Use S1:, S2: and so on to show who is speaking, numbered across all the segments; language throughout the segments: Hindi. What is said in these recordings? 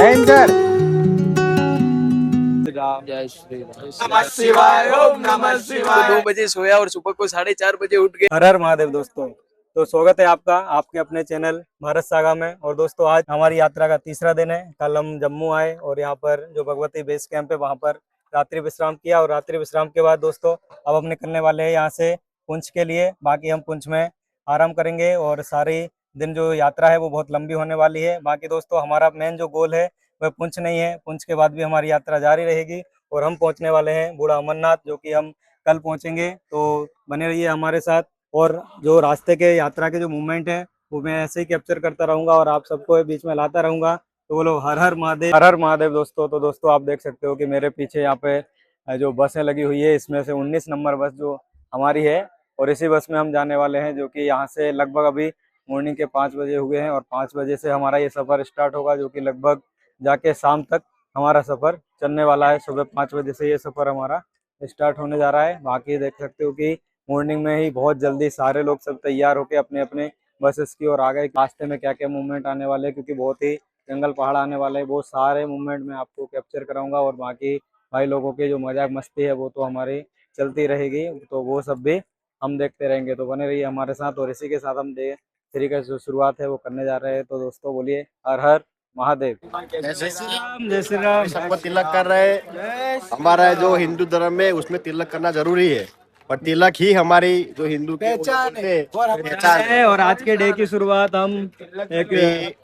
S1: डेंजर।
S2: जय श्री राम।
S1: नमः शिवाय, ओम नमः शिवाय।
S2: 2 बजे सोया और सुबह को 4:30 बजे उठ गए।
S3: हर हर महादेव दोस्तों। तो स्वागत है आपका आपके अपने चैनल भारत सागा में। और दोस्तों आज हमारी यात्रा का तीसरा दिन है। कल हम जम्मू आए और यहाँ पर जो भगवती बेस कैंप है वहाँ पर रात्रि विश्राम किया। और रात्रि विश्राम के बाद दोस्तों अब हम निकलने वाले हैं यहाँ से पुंछ के लिए। बाकी हम पुंछ में आराम करेंगे और सारी दिन जो यात्रा है वो बहुत लंबी होने वाली है। बाकी दोस्तों हमारा मेन जो गोल है वह पुंछ नहीं है। पुंछ के बाद भी हमारी यात्रा जारी रहेगी और हम पहुँचने वाले हैं बूढ़ा अमरनाथ, जो कि हम कल पहुँचेंगे। तो बने रहिए हमारे साथ और जो रास्ते के यात्रा के जो मूवमेंट है वो मैं ऐसे ही कैप्चर करता रहूंगा और आप सबको बीच में लाता रहूंगा। तो बोलो हर हर महादेव, हर हर महादेव दोस्तों। तो दोस्तों आप देख सकते हो कि मेरे पीछे यहाँ पे जो बसें लगी हुई है, इसमें से 19 नंबर बस जो हमारी है और इसी बस में हम जाने वाले हैं, जो कि यहाँ से लगभग अभी मॉर्निंग के 5 बजे हुए हैं और 5 बजे से हमारा ये सफ़र स्टार्ट होगा, जो कि लगभग जाके शाम तक हमारा सफ़र चलने वाला है। सुबह 5 बजे से ये सफ़र हमारा स्टार्ट होने जा रहा है। बाकी देख सकते हो कि मॉर्निंग में ही बहुत जल्दी सारे लोग सब तैयार होकर अपने अपने बसेस की ओर आ गए। रास्ते में क्या क्या मूवमेंट आने वाले हैं, क्योंकि बहुत ही जंगल पहाड़ आने वाले हैं, वो सारे मूवमेंट मैं आपको कैप्चर कराऊंगा। और बाकी भाई लोगों की जो मजाक मस्ती है वो तो हमारी चलती रहेगी, तो वो सब भी हम देखते रहेंगे। तो बने रहिए हमारे साथ और इसी के साथ हम श्री का जो शुरुआत है वो करने जा रहे हैं। तो दोस्तों बोलिए हर हर महादेव।
S1: जय श्री राम।
S3: जय श्री राम।
S1: सबको तिलक कर रहे हैं। हमारा जो हिंदू धर्म है उसमें तिलक करना जरूरी है और तिलक ही हमारी जो हिंदू की पहचान है।
S3: और आज के डे की शुरुआत हम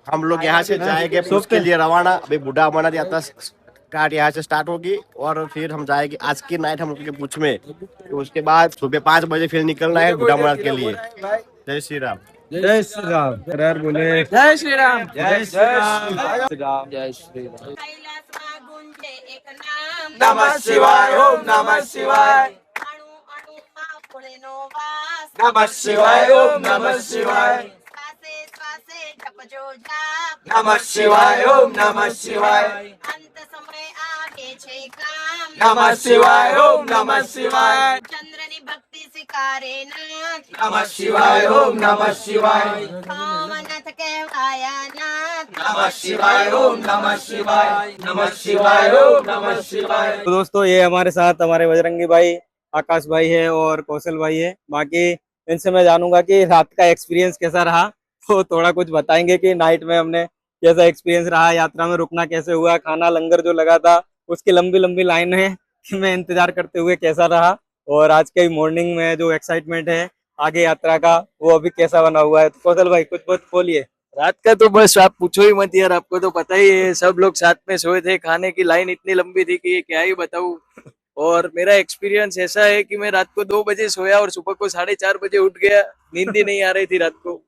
S1: हम लोग यहाँ से जाएंगे पुष्प के लिए रवाना। अभी बूढ़ा अमरनाथ यात्रा स्टार्ट यहाँ से स्टार्ट होगी और फिर हम जाएंगे। आज की नाइट हम लोग के पुंछ में, तो उसके बाद सुबह 5 बजे फिर निकलना है बूढ़ा अमरनाथ के लिए। जय श्री राम।
S3: जय श्री राम। हर बोले
S2: जय श्री राम।
S3: जय श्री राम।
S2: जय श्री राम।
S4: कैलासमा गुंजे एक नाम
S1: नमः शिवाय, ओम नमः शिवाय।
S4: अणु अणुमा पुळेनो वास
S1: नमः शिवाय, ओम नमः शिवाय।
S4: श्वासे श्वासे जपजो जाप
S1: नमः शिवाय, ओम नमः शिवाय।
S4: अंत समय आगे छे काम
S1: नमः शिवाय, ओम नमः शिवाय।
S4: चंद्रनी भक्ति स्वीकारे नाथ
S1: नमः शिवाय, ओम नमः शिवाय।
S4: सोमनाथ कहवाया नाथ
S1: नमः शिवाय, ओम नमः शिवाय। नमः शिवाय, ओम नमः शिवाय।
S3: तो दोस्तों ये हमारे साथ हमारे बजरंगी भाई आकाश भाई है और कौशल भाई है। बाकी इनसे मैं जानूंगा कि रात का एक्सपीरियंस कैसा रहा, तो थोड़ा कुछ बताएंगे कि नाइट में हमने कैसा एक्सपीरियंस रहा, यात्रा में रुकना कैसे हुआ, खाना लंगर जो लगा था उसकी लंबी लंबी लाइन है कि मैं इंतजार करते हुए कैसा रहा, और आज के मॉर्निंग में जो एक्साइटमेंट है आगे यात्रा का वो अभी कैसा बना हुआ है। तो कौशल भाई कुछ बहुत बोलिए।
S2: रात का तो बस आप पूछो ही मत यार, आपको तो पता ही है, सब लोग साथ में सोए थे, खाने की लाइन इतनी लंबी थी कि ये क्या ही बताऊं। और मेरा एक्सपीरियंस ऐसा है कि मैं रात को 2 बजे सोया और सुबह को 4:30 बजे उठ गया। नींद ही नहीं आ रही थी रात को।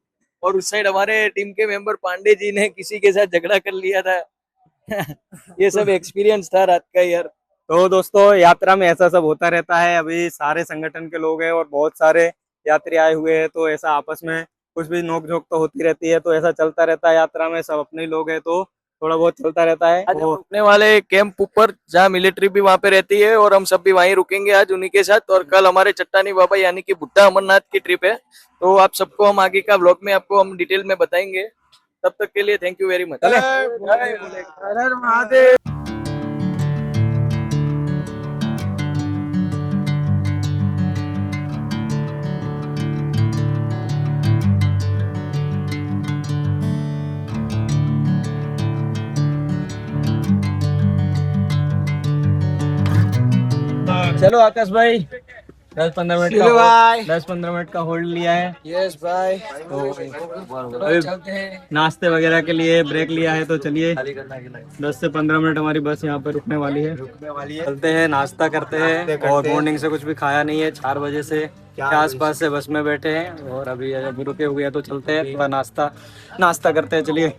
S2: और उस साइड हमारे टीम के मेंबर पांडे जी ने किसी के साथ झगड़ा कर लिया था। ये सब एक्सपीरियंस था रात का यार।
S3: तो दोस्तों यात्रा में ऐसा सब होता रहता है। अभी सारे संगठन के लोग हैं और बहुत सारे यात्री आए हुए हैं, तो ऐसा आपस में कुछ भी नोक झोंक तो होती रहती है। तो ऐसा चलता रहता है यात्रा में, सब अपने लोग हैं तो थोड़ा बहुत चलता रहता है।
S2: आज हम रुकने वाले कैंप ऊपर जहाँ मिलिट्री भी वहाँ पे रहती है और हम सब भी वहीं रुकेंगे आज उन्हीं के साथ। और कल हमारे चट्टानी बाबा यानी कि बुड्ढा अमरनाथ की ट्रिप है, तो आप सबको हम आगे का व्लॉग में आपको हम डिटेल में बताएंगे। तब तक के लिए थैंक यू वेरी मच।
S1: हर हर महादेव।
S3: चलो आकाश भाई 10-15 मिनट
S1: चलो भाई।
S3: 10-15 मिनट का होल्ड लिया है।
S2: यस भाई।
S3: अभी नाश्ते वगैरह के लिए ब्रेक लिया है, तो चलिए 10 से 15 मिनट हमारी बस यहाँ पे रुकने वाली है। चलते हैं, नाश्ता करते हैं। और मॉर्निंग से कुछ भी खाया नहीं है, 4 बजे से के आसपास से बस में बैठे हैं और अभी रुके हुए हैं। तो चलते हैं थोड़ा नाश्ता करते हैं, चलिए।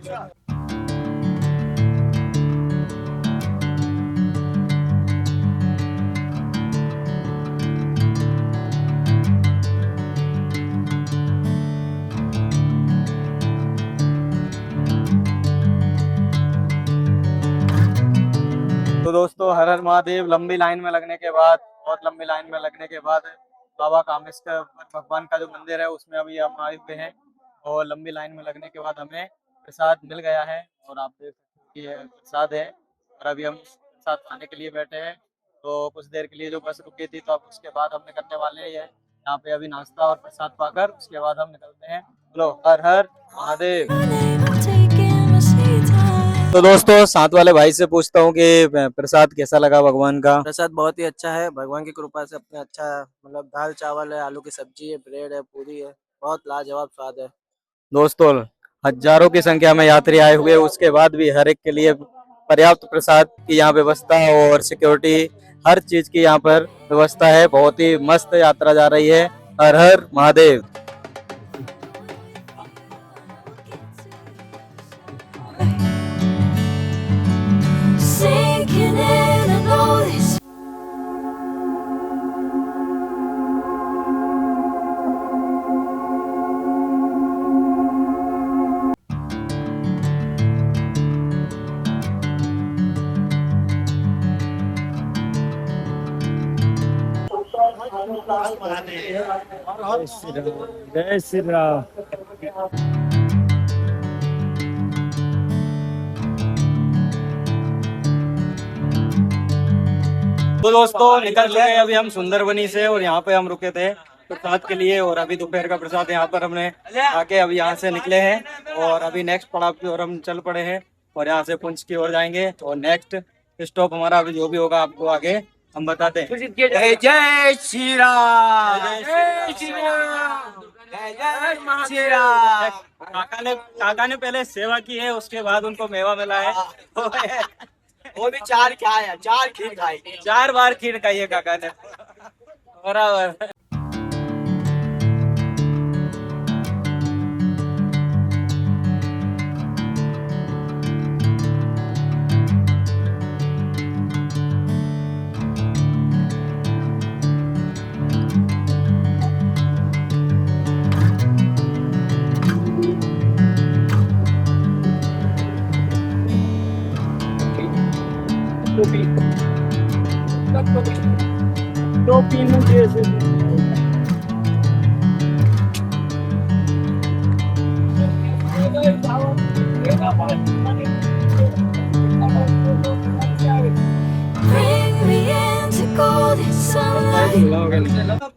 S3: तो दोस्तों हर हर महादेव। लंबी लाइन में लगने के बाद, बहुत लंबी लाइन में लगने के बाद बाबा कामेश्वर भगवान का जो मंदिर है उसमें अभी हम आए हुए हैं। और लंबी लाइन में लगने के बाद हमें प्रसाद मिल गया है और आप देख सकते
S5: ये प्रसाद है और अभी हम प्रसाद खाने के लिए बैठे हैं। तो कुछ देर के लिए जो बस रुकी थी तो अब उसके बाद हमने करने वाले हैं यहाँ पे अभी नाश्ता और प्रसाद पाकर उसके बाद हम निकलते हैं। बोलो हर हर महादेव।
S3: तो दोस्तों साथ वाले भाई से पूछता हूँ कि प्रसाद कैसा लगा भगवान का।
S2: प्रसाद बहुत ही अच्छा है, भगवान की कृपा से अपने अच्छा है। मतलब दाल चावल है, आलू की सब्जी है, ब्रेड है, पूरी है, बहुत लाजवाब स्वाद है।
S3: दोस्तों हजारों की संख्या में यात्री आए हुए, उसके बाद भी हर एक के लिए पर्याप्त प्रसाद की यहाँ व्यवस्था और सिक्योरिटी हर चीज की यहाँ पर व्यवस्था है। बहुत ही मस्त यात्रा जा रही है। हर हर Mahadev.
S6: Sinking in, I know this.
S3: जय श्री राम। तो दोस्तों निकल चुके हैं अभी हम सुंदरबनी से और यहाँ पे हम रुके थे प्रसाद के लिए और अभी दोपहर का प्रसाद यहाँ पर हमने आके अभी यहाँ से निकले हैं और अभी नेक्स्ट पड़ाव की ओर हम चल पड़े हैं और यहाँ से पुंछ की ओर जाएंगे और नेक्स्ट स्टॉप हमारा अभी जो भी होगा आपको आगे हम बताते हैं।
S2: जय जय श्री राम, जय श्री राम, जय श्री राम।
S3: काका ने पहले सेवा की है, उसके बाद उनको मेवा मिला है।
S2: वो भी 4 खाया, 4 खीर खाई।
S3: 4 बार खीर खाई है काका ने। बराबर। टोपी मुझे
S6: Bring me into golden sunlight.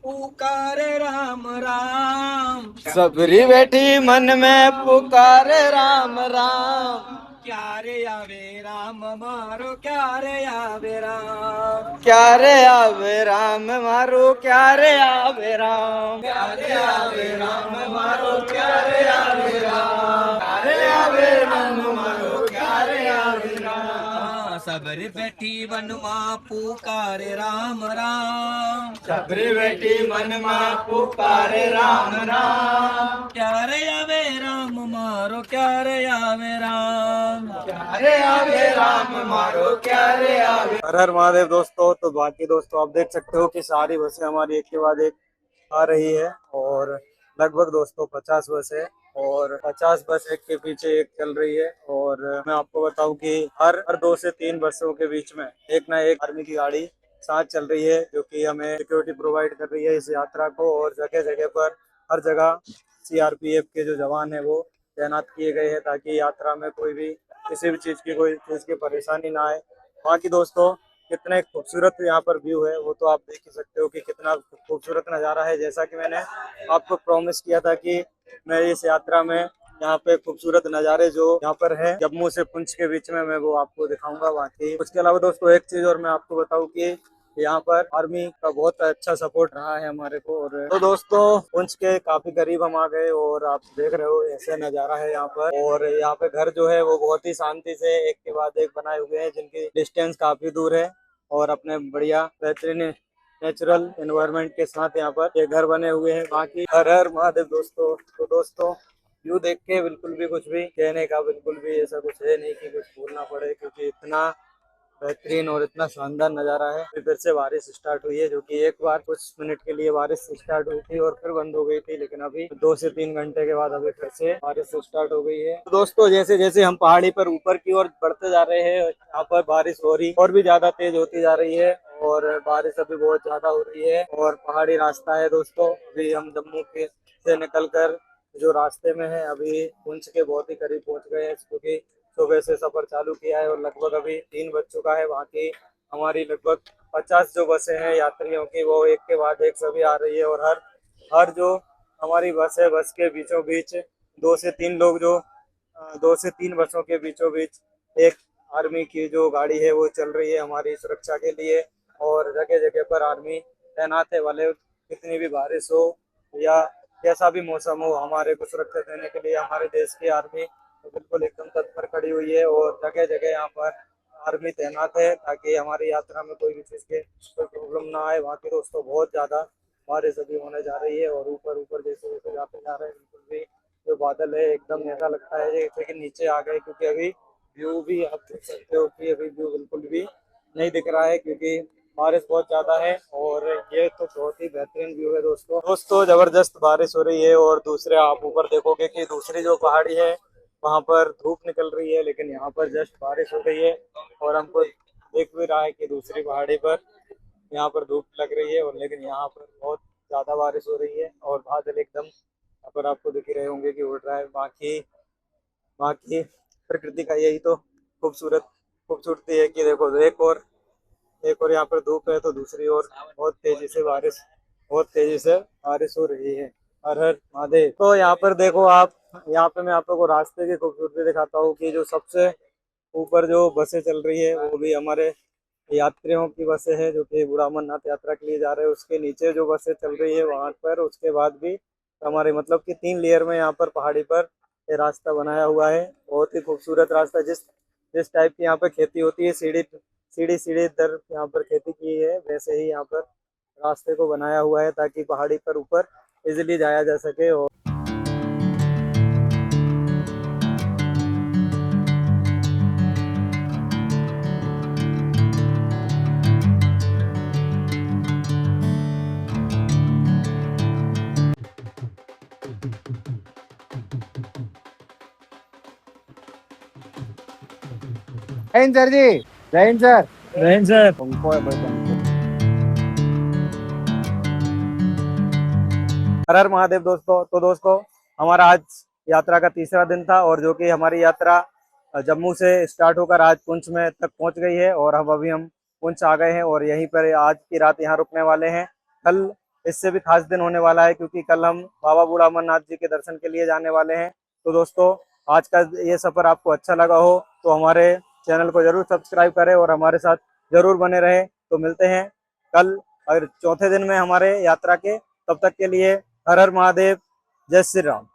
S2: पुकारे राम राम,
S3: सबरी बैठी मन में पुकारे राम राम।
S2: क्या रे आवे राम मारो, क्या रे आवे राम,
S3: क्या रे आवे राम मारो, क्या रे आवे राम।
S2: क्या रे आवे राम मारो, क्या रे आवे राम,
S3: क्या रे आवे राम मारो, क्या रे आवे राम।
S2: सबरी बैठी वन माँ पुकारे राम राम,
S3: सबरी बैठी मन में पुकारे राम राम।
S2: क्या रे आवे राम मारो, क्या रे आवे राम,
S3: क्या रे आवे राम मारो, क्या रे आवे। हर हर महादेव दोस्तों। तो बाकी दोस्तों आप देख सकते हो कि सारी बसें हमारी एक के बाद एक आ रही है और लगभग दोस्तों 50 बस है और 50 बस एक के पीछे एक चल रही है। और मैं आपको बताऊं कि हर 2 से 3 बसों के बीच में एक ना एक आर्मी की गाड़ी साथ चल रही है, जो कि हमें सिक्योरिटी प्रोवाइड कर रही है इस यात्रा को। और जगह जगह पर हर जगह CRPF के जो जवान है वो तैनात किए गए हैं ताकि यात्रा में कोई भी किसी भी चीज की परेशानी ना आए। बाकी दोस्तों कितने खूबसूरत यहाँ पर व्यू है वो तो आप देख ही सकते हो कि कितना खूबसूरत नज़ारा है। जैसा कि मैंने आपको प्रॉमिस किया था कि मैं इस यात्रा में यहाँ पे खूबसूरत नज़ारे जो यहाँ पर है जम्मू से पुंछ के बीच में, मैं वो आपको दिखाऊंगा। बाकी उसके अलावा दोस्तों एक चीज और मैं आपको बताऊं कि यहाँ पर आर्मी का बहुत अच्छा सपोर्ट रहा है हमारे को। और तो दोस्तों पुंछ के काफी करीब हम आ गए और आप देख रहे हो ऐसे नज़ारा है यहाँ पर। और यहाँ पे घर जो है वो बहुत ही शांति से एक के बाद एक बनाए हुए हैं जिनकी डिस्टेंस काफी दूर है और अपने बढ़िया बेहतरीन नेचुरल एनवायरनमेंट के साथ यहाँ पर ये घर बने हुए हैं। बाकी हर हर महादेव दोस्तों। तो दोस्तों व्यू देख के बिल्कुल भी कुछ भी कहने का बिल्कुल भी ऐसा कुछ है नहीं कि कुछ बोलना पड़े, क्योंकि इतना बेहतरीन और इतना शानदार नज़ारा है। फिर से बारिश स्टार्ट हुई है, जो कि एक बार कुछ मिनट के लिए बारिश स्टार्ट हुई थी और फिर बंद हो गई थी, लेकिन अभी 2 से 3 घंटे के बाद अभी फिर से बारिश स्टार्ट हो गई है। तो दोस्तों जैसे जैसे हम पहाड़ी पर ऊपर की ओर बढ़ते जा रहे हैं यहाँ पर बारिश हो रही और भी ज्यादा तेज होती जा रही है और बारिश अभी बहुत ज्यादा हो रही है। और पहाड़ी रास्ता है दोस्तों। अभी हम जम्मू के से निकल कर जो रास्ते में है अभी पुंछ के बहुत ही करीब पहुंच गए हैं, क्योंकि सुबह से सफर चालू किया है और लगभग अभी 3 बज चुका है। वहाँ की हमारी लगभग 50 जो बसें हैं यात्रियों की, वो एक के बाद एक सभी आ रही है। और हर जो हमारी बस है, बस के बीचों बीच 2 से 3 लोग जो 2 से 3 बसों के बीचों बीच एक आर्मी की जो गाड़ी है वो चल रही है हमारी सुरक्षा के लिए। और जगह जगह पर आर्मी तैनात है वाले, कितनी भी बारिश हो या कैसा भी मौसम हो, हमारे को सुरक्षा देने के लिए हमारे देश की आर्मी तो बिल्कुल एकदम तत्पर खड़ी हुई है। और जगह जगह यहाँ पर आर्मी तैनात है ताकि हमारी यात्रा में कोई भी चीज़ के कोई प्रॉब्लम ना आए। वहाँ की दोस्तों बहुत ज़्यादा बारिश अभी होने जा रही है और ऊपर ऊपर जैसे जैसे जाते जा रहे हैं बिल्कुल भी जो बादल है एकदम ऐसा लगता है जैसे कि नीचे आ गए, क्योंकि अभी व्यू भी आप देख सकते हो कि अभी व्यू बिल्कुल भी नहीं दिख रहा है क्योंकि बारिश बहुत ज्यादा है। और ये तो बहुत ही बेहतरीन व्यू है दोस्तों जबरदस्त बारिश हो रही है। और दूसरे आप ऊपर देखोगे कि दूसरी जो पहाड़ी है वहां पर धूप निकल रही है, लेकिन यहाँ पर जस्ट बारिश हो रही है। और हमको देख भी रहा है कि दूसरी पहाड़ी पर यहाँ पर धूप लग रही है और लेकिन यहाँ पर बहुत ज्यादा बारिश हो रही है और बादल एकदम यहाँ पर आपको दिख ही रहे होंगे कि उड़ रहा है। बाकी प्रकृति का यही तो खूबसूरती है कि देखो एक और यहाँ पर धूप है तो दूसरी ओर बहुत तेजी से बारिश हो रही है। हर हर महादेव। तो यहाँ पर देखो आप, यहाँ पे मैं आप लोगों को रास्ते की खूबसूरती दिखाता हूँ कि जो सबसे ऊपर जो बसें चल रही है वो भी हमारे यात्रियों की बसें हैं जो कि बूढ़ा अमरनाथ यात्रा के लिए जा रहे हैं। उसके नीचे जो बसें चल रही है वहां पर उसके बाद भी हमारे मतलब कि 3 लेयर में यहाँ पर पहाड़ी पर ये रास्ता बनाया हुआ है। बहुत ही खूबसूरत रास्ता। जिस टाइप की यहाँ पर खेती होती है, सीढ़ी दर यहाँ पर खेती की है, वैसे ही यहाँ पर रास्ते को बनाया हुआ है ताकि पहाड़ी पर ऊपर इजिली जाया जा सके। और
S7: जैन सर जी, जैन सर।
S3: हर हर महादेव दोस्तों। तो दोस्तों हमारा आज यात्रा का तीसरा दिन था और जो कि हमारी यात्रा जम्मू से स्टार्ट होकर आज पुंछ में तक पहुंच गई है। और हम पुंछ आ गए हैं और यहीं पर आज की रात यहाँ रुकने वाले हैं। कल इससे भी खास दिन होने वाला है क्योंकि कल हम बाबा बूढ़ा अमरनाथ जी के दर्शन के लिए जाने वाले हैं। तो दोस्तों आज का ये सफर आपको अच्छा लगा हो तो हमारे चैनल को जरूर सब्सक्राइब करें और हमारे साथ जरूर बने रहें। तो मिलते हैं कल और चौथे दिन में हमारे यात्रा के। तब तक के लिए हर हर महादेव, जय श्री राम।